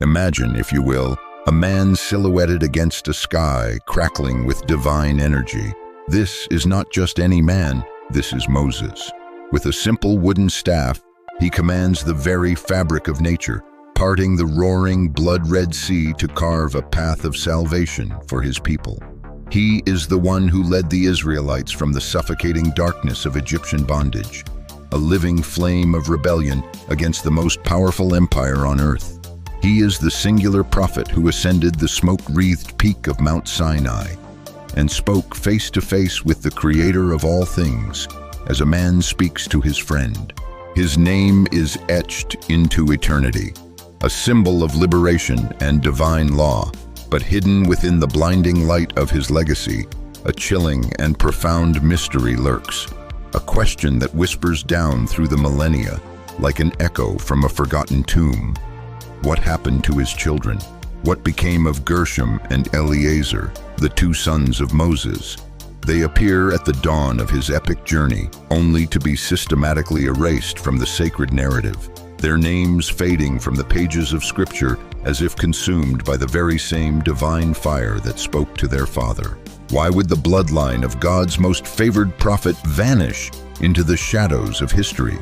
Imagine, if you will, a man silhouetted against a sky crackling with divine energy. This is not just any man, this is Moses. With a simple wooden staff, he commands the very fabric of nature, parting the roaring, blood-red sea to carve a path of salvation for his people. He is the one who led the Israelites from the suffocating darkness of Egyptian bondage, a living flame of rebellion against the most powerful empire on earth. He is the singular prophet who ascended the smoke-wreathed peak of Mount Sinai and spoke face to face with the Creator of all things, as a man speaks to his friend. His name is etched into eternity, a symbol of liberation and divine law, but hidden within the blinding light of his legacy, a chilling and profound mystery lurks, a question that whispers down through the millennia like an echo from a forgotten tomb. What happened to his children? What became of Gershom and Eliezer, the two sons of Moses? They appear at the dawn of his epic journey, only to be systematically erased from the sacred narrative, their names fading from the pages of Scripture as if consumed by the very same divine fire that spoke to their father. Why would the bloodline of God's most favored prophet vanish into the shadows of history?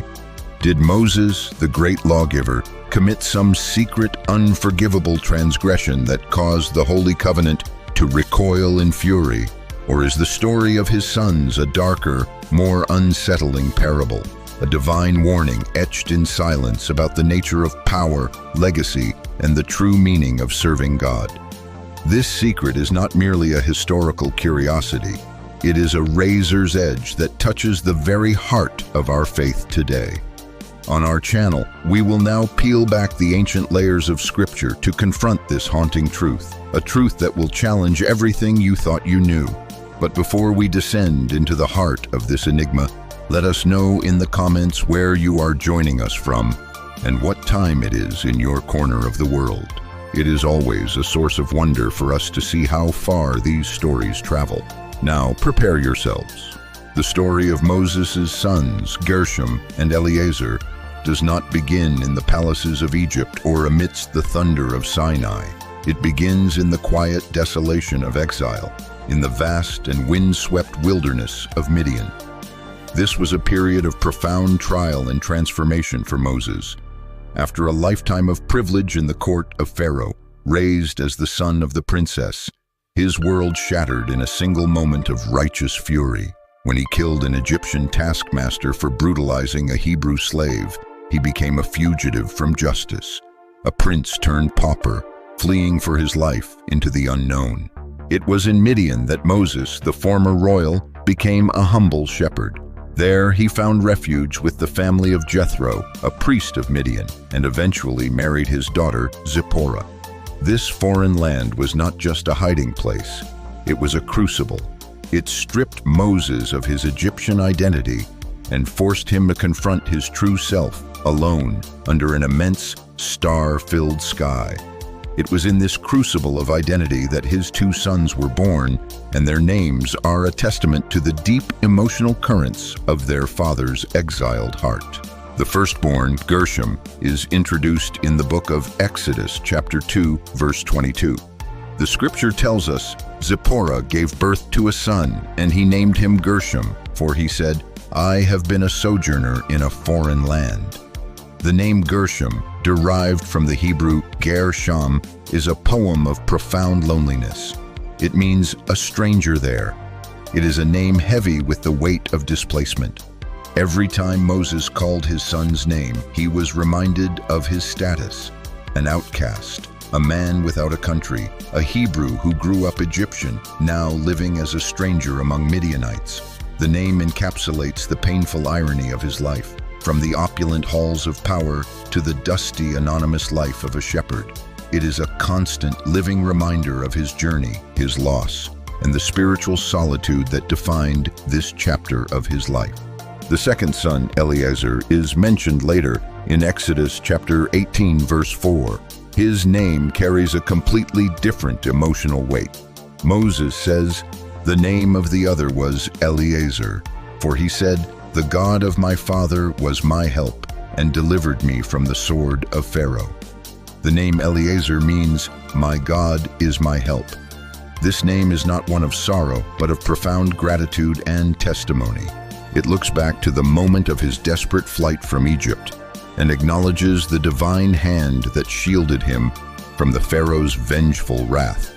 Did Moses, the great lawgiver, commit some secret, unforgivable transgression that caused the Holy Covenant to recoil in fury? Or is the story of his sons a darker, more unsettling parable, a divine warning etched in silence about the nature of power, legacy, and the true meaning of serving God? This secret is not merely a historical curiosity. It is a razor's edge that touches the very heart of our faith today. On our channel, we will now peel back the ancient layers of Scripture to confront this haunting truth, a truth that will challenge everything you thought you knew. But before we descend into the heart of this enigma, let us know in the comments where you are joining us from and what time it is in your corner of the world. It is always a source of wonder for us to see how far these stories travel. Now, prepare yourselves. The story of Moses' sons, Gershom and Eliezer, does not begin in the palaces of Egypt or amidst the thunder of Sinai. It begins in the quiet desolation of exile, in the vast and wind-swept wilderness of Midian. This was a period of profound trial and transformation for Moses. After a lifetime of privilege in the court of Pharaoh, raised as the son of the princess, his world shattered in a single moment of righteous fury. When he killed an Egyptian taskmaster for brutalizing a Hebrew slave, he became a fugitive from justice, a prince turned pauper, fleeing for his life into the unknown. It was in Midian that Moses, the former royal, became a humble shepherd. There he found refuge with the family of Jethro, a priest of Midian, and eventually married his daughter, Zipporah. This foreign land was not just a hiding place, it was a crucible. It stripped Moses of his Egyptian identity and forced him to confront his true self, alone, under an immense, star-filled sky. It was in this crucible of identity that his two sons were born, and their names are a testament to the deep emotional currents of their father's exiled heart. The firstborn, Gershom, is introduced in the book of Exodus, chapter 2, verse 22. The scripture tells us, Zipporah gave birth to a son, and he named him Gershom, for he said, I have been a sojourner in a foreign land. The name Gershom, derived from the Hebrew Gershom, is a poem of profound loneliness. It means a stranger there. It is a name heavy with the weight of displacement. Every time Moses called his son's name, he was reminded of his status, an outcast, a man without a country, a Hebrew who grew up Egyptian, now living as a stranger among Midianites. The name encapsulates the painful irony of his life, from the opulent halls of power to the dusty, anonymous life of a shepherd. It is a constant, living reminder of his journey, his loss, and the spiritual solitude that defined this chapter of his life. The second son, Eliezer, is mentioned later in Exodus chapter 18, verse 4. His name carries a completely different emotional weight. Moses says, the name of the other was Eliezer, for he said, the God of my father was my help and delivered me from the sword of Pharaoh. The name Eliezer means, "My God is my help." This name is not one of sorrow, but of profound gratitude and testimony. It looks back to the moment of his desperate flight from Egypt and acknowledges the divine hand that shielded him from the Pharaoh's vengeful wrath.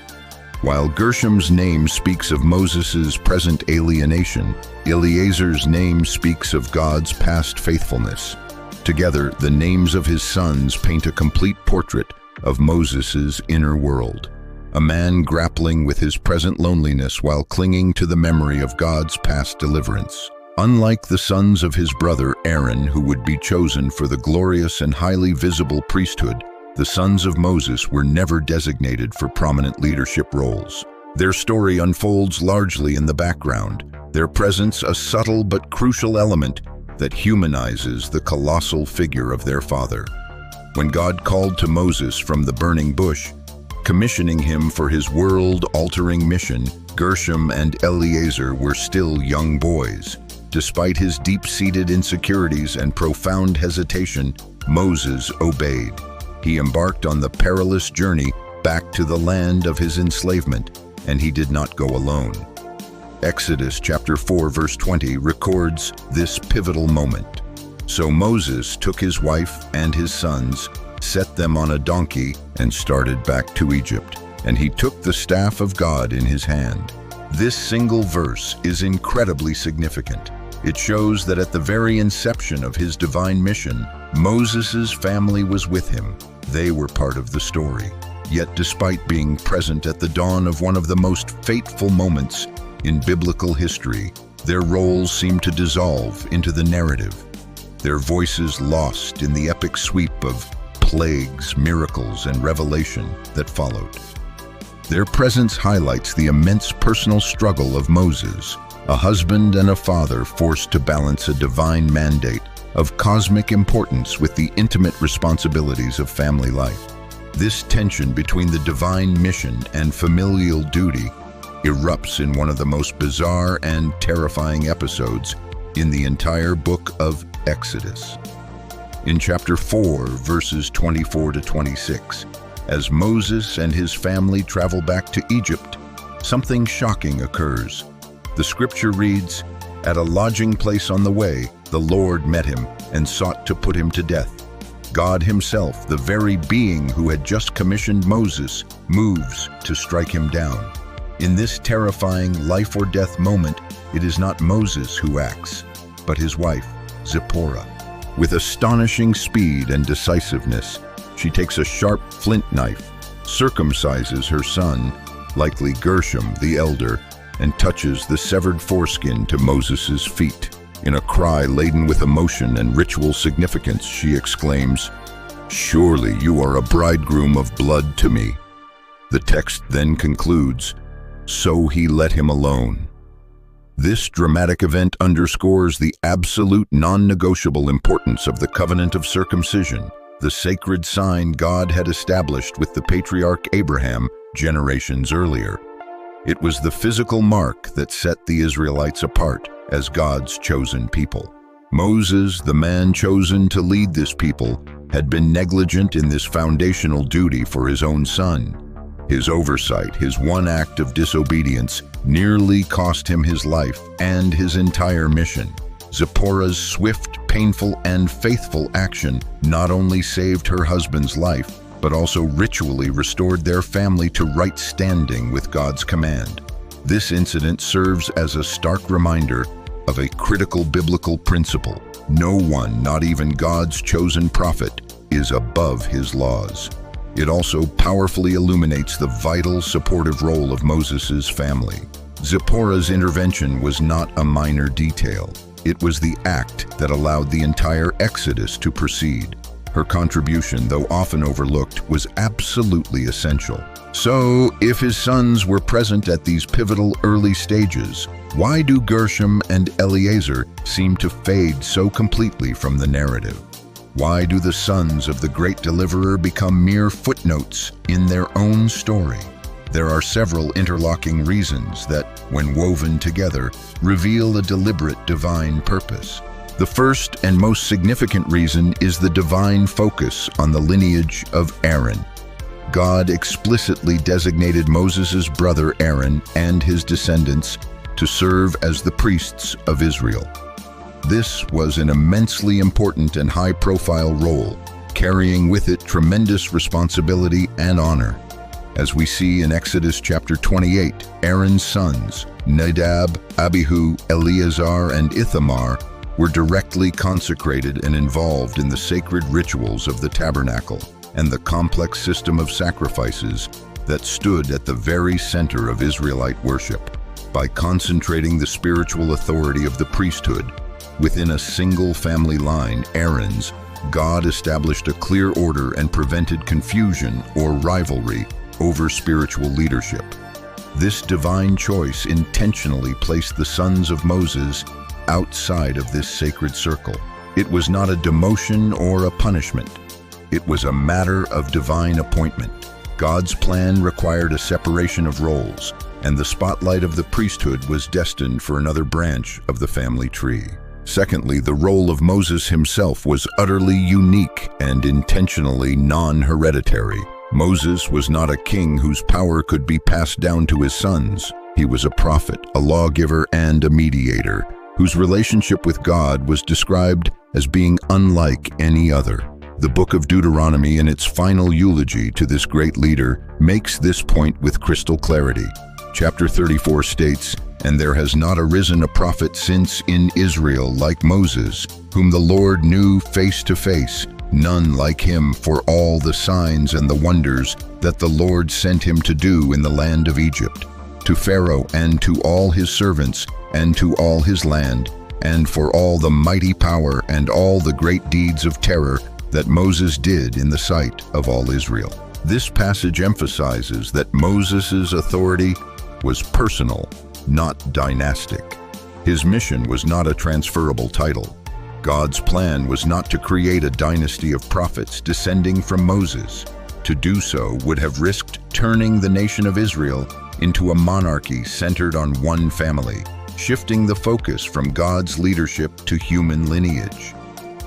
While Gershom's name speaks of Moses' present alienation, Eliezer's name speaks of God's past faithfulness. Together, the names of his sons paint a complete portrait of Moses' inner world. A man grappling with his present loneliness while clinging to the memory of God's past deliverance. Unlike the sons of his brother Aaron, who would be chosen for the glorious and highly visible priesthood, the sons of Moses were never designated for prominent leadership roles. Their story unfolds largely in the background, their presence a subtle but crucial element that humanizes the colossal figure of their father. When God called to Moses from the burning bush, commissioning him for his world-altering mission, Gershom and Eliezer were still young boys. Despite his deep-seated insecurities and profound hesitation, Moses obeyed. He embarked on the perilous journey back to the land of his enslavement, and he did not go alone. Exodus chapter 4 verse 20 records this pivotal moment. So Moses took his wife and his sons, set them on a donkey, and started back to Egypt. And he took the staff of God in his hand. This single verse is incredibly significant. It shows that at the very inception of his divine mission, Moses' family was with him. They were part of the story. Yet despite being present at the dawn of one of the most fateful moments in biblical history, their roles seem to dissolve into the narrative, their voices lost in the epic sweep of plagues, miracles, and revelation that followed. Their presence highlights the immense personal struggle of Moses, a husband and a father forced to balance a divine mandate of cosmic importance with the intimate responsibilities of family life. This tension between the divine mission and familial duty erupts in one of the most bizarre and terrifying episodes in the entire book of Exodus. In chapter 4, verses 24 to 26, as Moses and his family travel back to Egypt, something shocking occurs. The scripture reads, "At a lodging place on the way, the Lord met him and sought to put him to death. God himself, the very being who had just commissioned Moses, moves to strike him down." In this terrifying life or death moment, it is not Moses who acts, but his wife, Zipporah. With astonishing speed and decisiveness, she takes a sharp flint knife, circumcises her son, likely Gershom the elder, and touches the severed foreskin to Moses' feet. In a cry laden with emotion and ritual significance, she exclaims, "Surely you are a bridegroom of blood to me." The text then concludes, "So he let him alone." This dramatic event underscores the absolute non-negotiable importance of the covenant of circumcision, the sacred sign God had established with the patriarch Abraham generations earlier. It was the physical mark that set the Israelites apart as God's chosen people. Moses, the man chosen to lead this people, had been negligent in this foundational duty for his own son. His oversight, his one act of disobedience, nearly cost him his life and his entire mission. Zipporah's swift, painful, and faithful action not only saved her husband's life, but also ritually restored their family to right standing with God's command. This incident serves as a stark reminder of a critical biblical principle. No one, not even God's chosen prophet, is above his laws. It also powerfully illuminates the vital supportive role of Moses' family. Zipporah's intervention was not a minor detail. It was the act that allowed the entire Exodus to proceed. Her contribution, though often overlooked, was absolutely essential. So, if his sons were present at these pivotal early stages, why do Gershom and Eliezer seem to fade so completely from the narrative? Why do the sons of the great deliverer become mere footnotes in their own story? There are several interlocking reasons that, when woven together, reveal a deliberate divine purpose. The first and most significant reason is the divine focus on the lineage of Aaron. God explicitly designated Moses' brother Aaron and his descendants to serve as the priests of Israel. This was an immensely important and high-profile role, carrying with it tremendous responsibility and honor. As we see in Exodus chapter 28, Aaron's sons, Nadab, Abihu, Eleazar, and Ithamar, were directly consecrated and involved in the sacred rituals of the tabernacle and the complex system of sacrifices that stood at the very center of Israelite worship. By concentrating the spiritual authority of the priesthood within a single family line, Aaron's, God established a clear order and prevented confusion or rivalry over spiritual leadership. This divine choice intentionally placed the sons of Moses outside of this sacred circle. It was not a demotion or a punishment. It was a matter of divine appointment. God's plan required a separation of roles, and the spotlight of the priesthood was destined for another branch of the family tree. Secondly, the role of Moses himself was utterly unique and intentionally non-hereditary. Moses was not a king whose power could be passed down to his sons. He was a prophet, a lawgiver, and a mediator, whose relationship with God was described as being unlike any other. The book of Deuteronomy, in its final eulogy to this great leader, makes this point with crystal clarity. Chapter 34 states, "And there has not arisen a prophet since in Israel like Moses, whom the Lord knew face to face, none like him for all the signs and the wonders that the Lord sent him to do in the land of Egypt, to Pharaoh and to all his servants and to all his land, and for all the mighty power and all the great deeds of terror that Moses did in the sight of all Israel." This passage emphasizes that Moses' authority was personal, not dynastic. His mission was not a transferable title. God's plan was not to create a dynasty of prophets descending from Moses. To do so would have risked turning the nation of Israel into a monarchy centered on one family, shifting the focus from God's leadership to human lineage.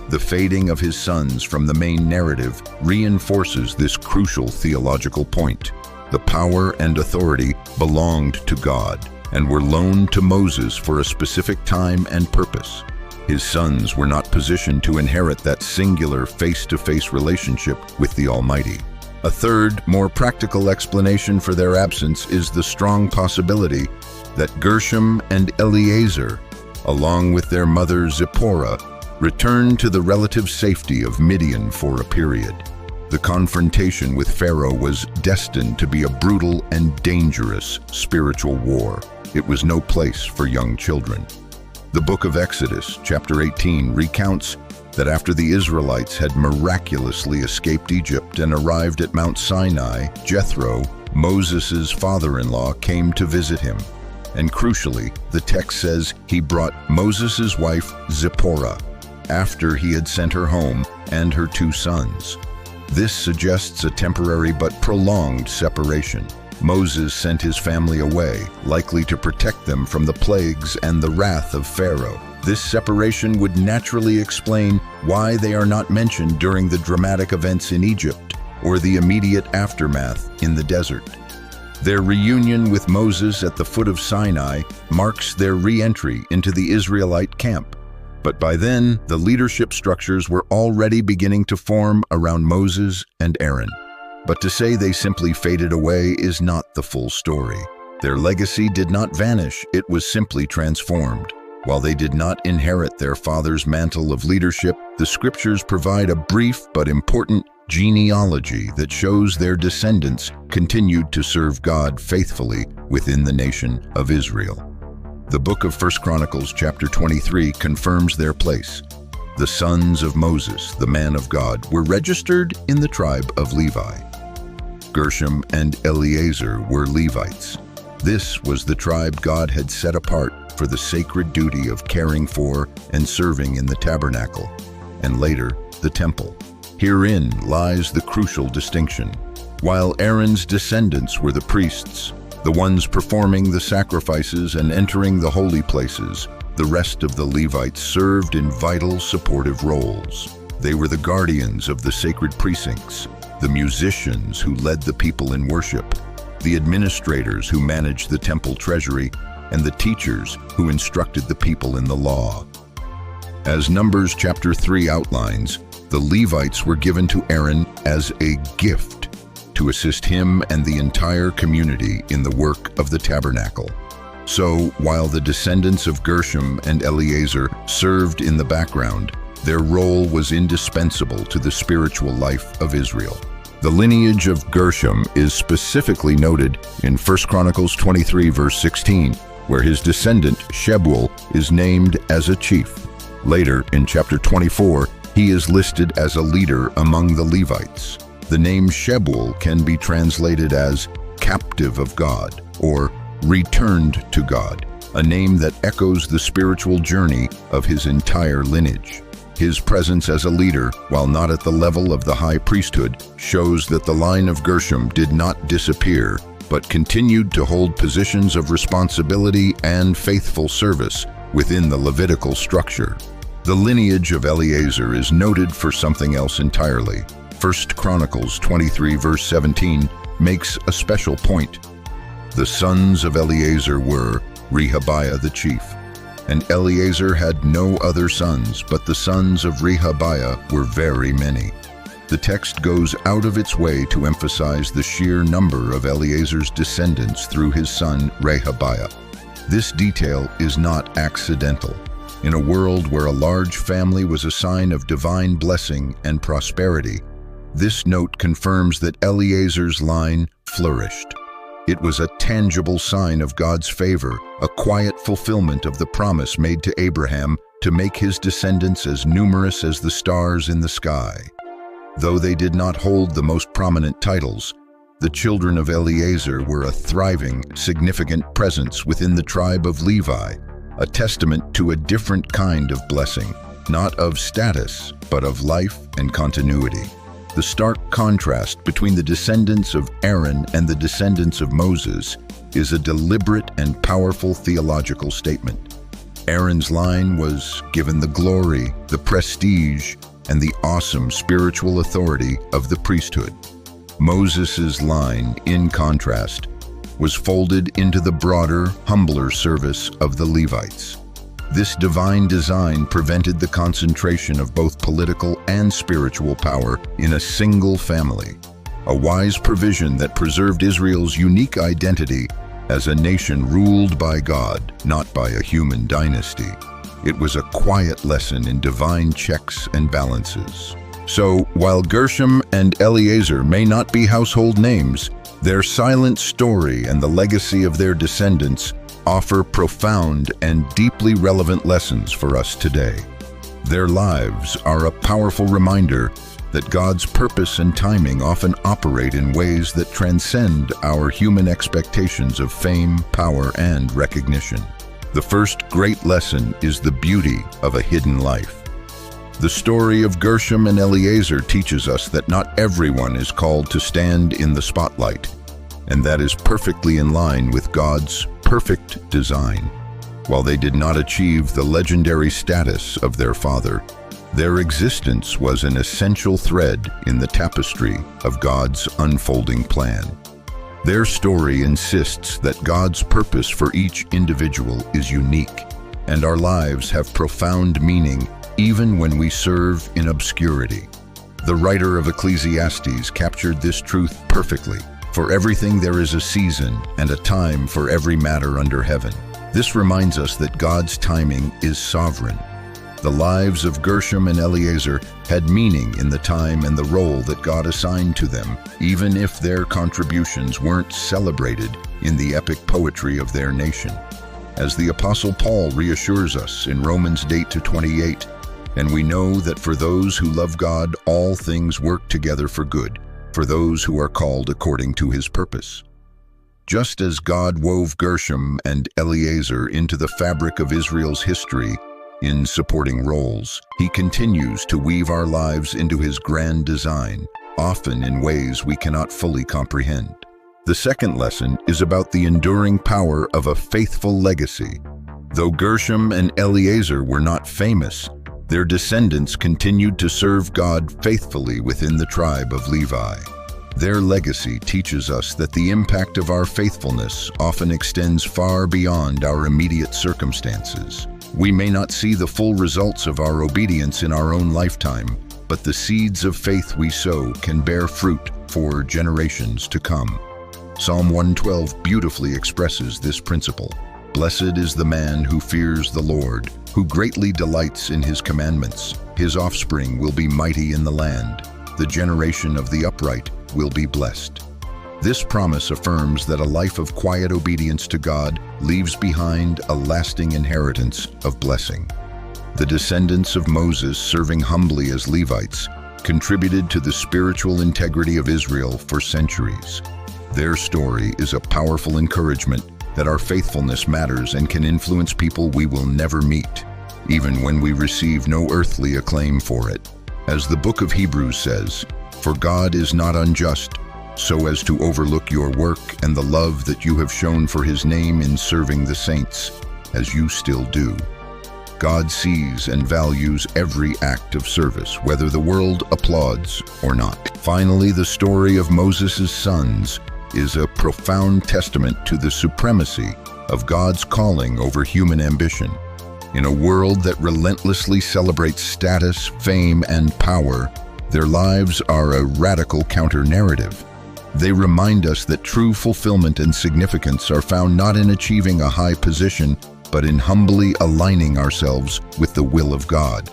The fading of his sons from the main narrative reinforces this crucial theological point. The power and authority belonged to God and were loaned to Moses for a specific time and purpose. His sons were not positioned to inherit that singular face-to-face relationship with the Almighty. A third, more practical explanation for their absence is the strong possibility that Gershom and Eliezer, along with their mother Zipporah, returned to the relative safety of Midian for a period. The confrontation with Pharaoh was destined to be a brutal and dangerous spiritual war. It was no place for young children. The book of Exodus, chapter 18, recounts that after the Israelites had miraculously escaped Egypt and arrived at Mount Sinai, Jethro, Moses' father-in-law, came to visit him. And crucially, the text says he brought Moses' wife Zipporah, after he had sent her home, and her 2 sons. This suggests a temporary but prolonged separation. Moses sent his family away, likely to protect them from the plagues and the wrath of Pharaoh. This separation would naturally explain why they are not mentioned during the dramatic events in Egypt or the immediate aftermath in the desert. Their reunion with Moses at the foot of Sinai marks their re-entry into the Israelite camp. But by then, the leadership structures were already beginning to form around Moses and Aaron. But to say they simply faded away is not the full story. Their legacy did not vanish, it was simply transformed. While they did not inherit their father's mantle of leadership, the scriptures provide a brief but important genealogy that shows their descendants continued to serve God faithfully within the nation of Israel. The book of 1 Chronicles chapter 23 confirms their place. The sons of Moses, the man of God, were registered in the tribe of Levi. Gershom and Eliezer were Levites. This was the tribe God had set apart for the sacred duty of caring for and serving in the tabernacle, and later, the temple. Herein lies the crucial distinction. While Aaron's descendants were the priests, the ones performing the sacrifices and entering the holy places, The rest of the Levites served in vital supportive roles. They were the guardians of the sacred precincts, the musicians who led the people in worship, the administrators who managed the temple treasury, and the teachers who instructed the people in the law. As Numbers chapter 3 outlines, the Levites were given to Aaron as a gift to assist him and the entire community in the work of the tabernacle. So, while the descendants of Gershom and Eliezer served in the background, their role was indispensable to the spiritual life of Israel. The lineage of Gershom is specifically noted in 1 Chronicles 23 verse 16, where his descendant Shebuel is named as a chief. Later, in chapter 24, he is listed as a leader among the Levites. The name Shebuel can be translated as captive of God or returned to God, a name that echoes the spiritual journey of his entire lineage. His presence as a leader, while not at the level of the high priesthood, shows that the line of Gershom did not disappear, but continued to hold positions of responsibility and faithful service within the Levitical structure. The lineage of Eliezer is noted for something else entirely. 1 Chronicles 23 verse 17 makes a special point. The sons of Eliezer were Rehabiah the chief, and Eliezer had no other sons, but the sons of Rehabiah were very many. The text goes out of its way to emphasize the sheer number of Eliezer's descendants through his son Rehabiah. This detail is not accidental. In a world where a large family was a sign of divine blessing and prosperity, this note confirms that Eliezer's line flourished. It was a tangible sign of God's favor, a quiet fulfillment of the promise made to Abraham to make his descendants as numerous as the stars in the sky. Though they did not hold the most prominent titles, the children of Eliezer were a thriving, significant presence within the tribe of Levi, a testament to a different kind of blessing, not of status, but of life and continuity. The stark contrast between the descendants of Aaron and the descendants of Moses is a deliberate and powerful theological statement. Aaron's line was given the glory, the prestige, and the awesome spiritual authority of the priesthood. Moses' line, in contrast, was folded into the broader, humbler service of the Levites. This divine design prevented the concentration of both political and spiritual power in a single family, a wise provision that preserved Israel's unique identity as a nation ruled by God, not by a human dynasty. It was a quiet lesson in divine checks and balances. So, while Gershom and Eliezer may not be household names, their silent story and the legacy of their descendants offer profound and deeply relevant lessons for us today. Their lives are a powerful reminder that God's purpose and timing often operate in ways that transcend our human expectations of fame, power, and recognition. The first great lesson is the beauty of a hidden life. The story of Gershom and Eliezer teaches us that not everyone is called to stand in the spotlight, and that is perfectly in line with God's perfect design. While they did not achieve the legendary status of their father, their existence was an essential thread in the tapestry of God's unfolding plan. Their story insists that God's purpose for each individual is unique, and our lives have profound meaning even when we serve in obscurity. The writer of Ecclesiastes captured this truth perfectly. For everything there is a season and a time for every matter under heaven. This reminds us that God's timing is sovereign. The lives of Gershom and Eliezer had meaning in the time and the role that God assigned to them, even if their contributions weren't celebrated in the epic poetry of their nation. As the Apostle Paul reassures us in Romans 8-28, and we know that for those who love God, all things work together for good, for those who are called according to his purpose. Just as God wove Gershom and Eliezer into the fabric of Israel's history in supporting roles, he continues to weave our lives into his grand design, often in ways we cannot fully comprehend. The second lesson is about the enduring power of a faithful legacy. Though Gershom and Eliezer were not famous, their descendants continued to serve God faithfully within the tribe of Levi. Their legacy teaches us that the impact of our faithfulness often extends far beyond our immediate circumstances. We may not see the full results of our obedience in our own lifetime, but the seeds of faith we sow can bear fruit for generations to come. Psalm 112 beautifully expresses this principle. Blessed is the man who fears the Lord, who greatly delights in his commandments. His offspring will be mighty in the land. The generation of the upright will be blessed. This promise affirms that a life of quiet obedience to God leaves behind a lasting inheritance of blessing. The descendants of Moses, serving humbly as Levites, contributed to the spiritual integrity of Israel for centuries. Their story is a powerful encouragement that our faithfulness matters and can influence people we will never meet, even when we receive no earthly acclaim for it. As the book of Hebrews says, "For God is not unjust, so as to overlook your work and the love that you have shown for his name in serving the saints, as you still do." God sees and values every act of service, whether the world applauds or not. Finally, the story of Moses' sons is a profound testament to the supremacy of God's calling over human ambition. In a world that relentlessly celebrates status, fame, and power, their lives are a radical counter-narrative. They remind us that true fulfillment and significance are found not in achieving a high position, but in humbly aligning ourselves with the will of God.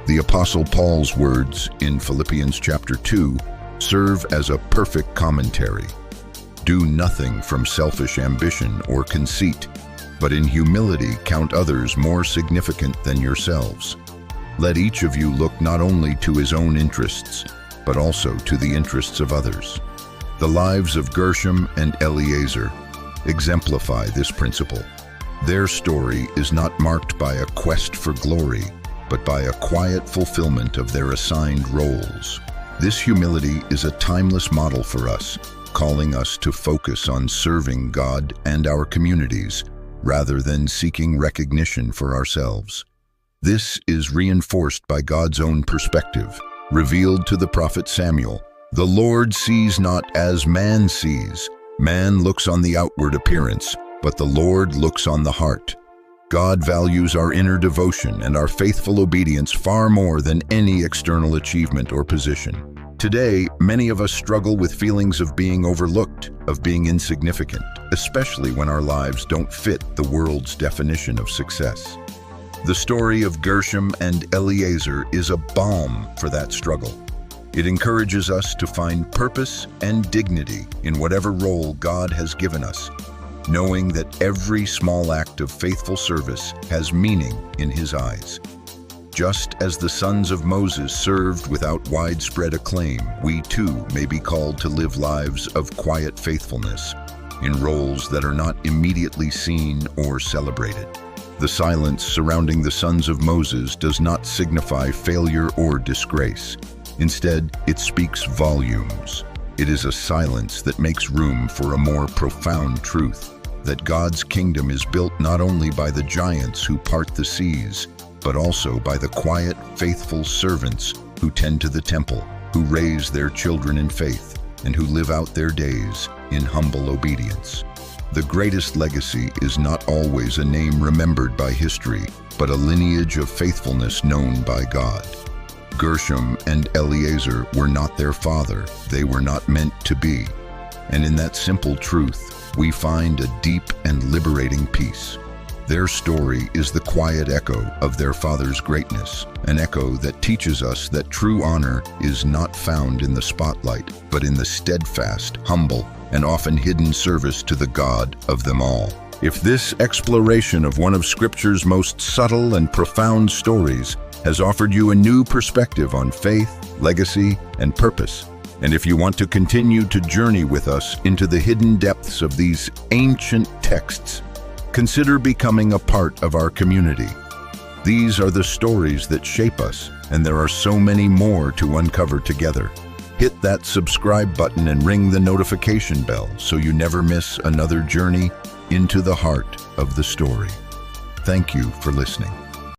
The Apostle Paul's words in Philippians chapter 2 serve as a perfect commentary. Do nothing from selfish ambition or conceit, but in humility count others more significant than yourselves. Let each of you look not only to his own interests, but also to the interests of others. The lives of Gershom and Eliezer exemplify this principle. Their story is not marked by a quest for glory, but by a quiet fulfillment of their assigned roles. This humility is a timeless model for us, calling us to focus on serving God and our communities, rather than seeking recognition for ourselves. This is reinforced by God's own perspective, revealed to the prophet Samuel. The Lord sees not as man sees. Man looks on the outward appearance, but the Lord looks on the heart. God values our inner devotion and our faithful obedience far more than any external achievement or position. Today, many of us struggle with feelings of being overlooked, of being insignificant, especially when our lives don't fit the world's definition of success. The story of Gershom and Eliezer is a balm for that struggle. It encourages us to find purpose and dignity in whatever role God has given us, knowing that every small act of faithful service has meaning in his eyes. Just as the sons of Moses served without widespread acclaim, we too may be called to live lives of quiet faithfulness, in roles that are not immediately seen or celebrated. The silence surrounding the sons of Moses does not signify failure or disgrace. Instead, it speaks volumes. It is a silence that makes room for a more profound truth, that God's kingdom is built not only by the giants who part the seas, but also by the quiet, faithful servants who tend to the temple, who raise their children in faith, and who live out their days in humble obedience. The greatest legacy is not always a name remembered by history, but a lineage of faithfulness known by God. Gershom and Eliezer were not their father, they were not meant to be. And in that simple truth, we find a deep and liberating peace. Their story is the quiet echo of their father's greatness, an echo that teaches us that true honor is not found in the spotlight, but in the steadfast, humble, and often hidden service to the God of them all. If this exploration of one of Scripture's most subtle and profound stories has offered you a new perspective on faith, legacy, and purpose, and if you want to continue to journey with us into the hidden depths of these ancient texts, consider becoming a part of our community. These are the stories that shape us, and there are so many more to uncover together. Hit that subscribe button and ring the notification bell so you never miss another journey into the heart of the story. Thank you for listening.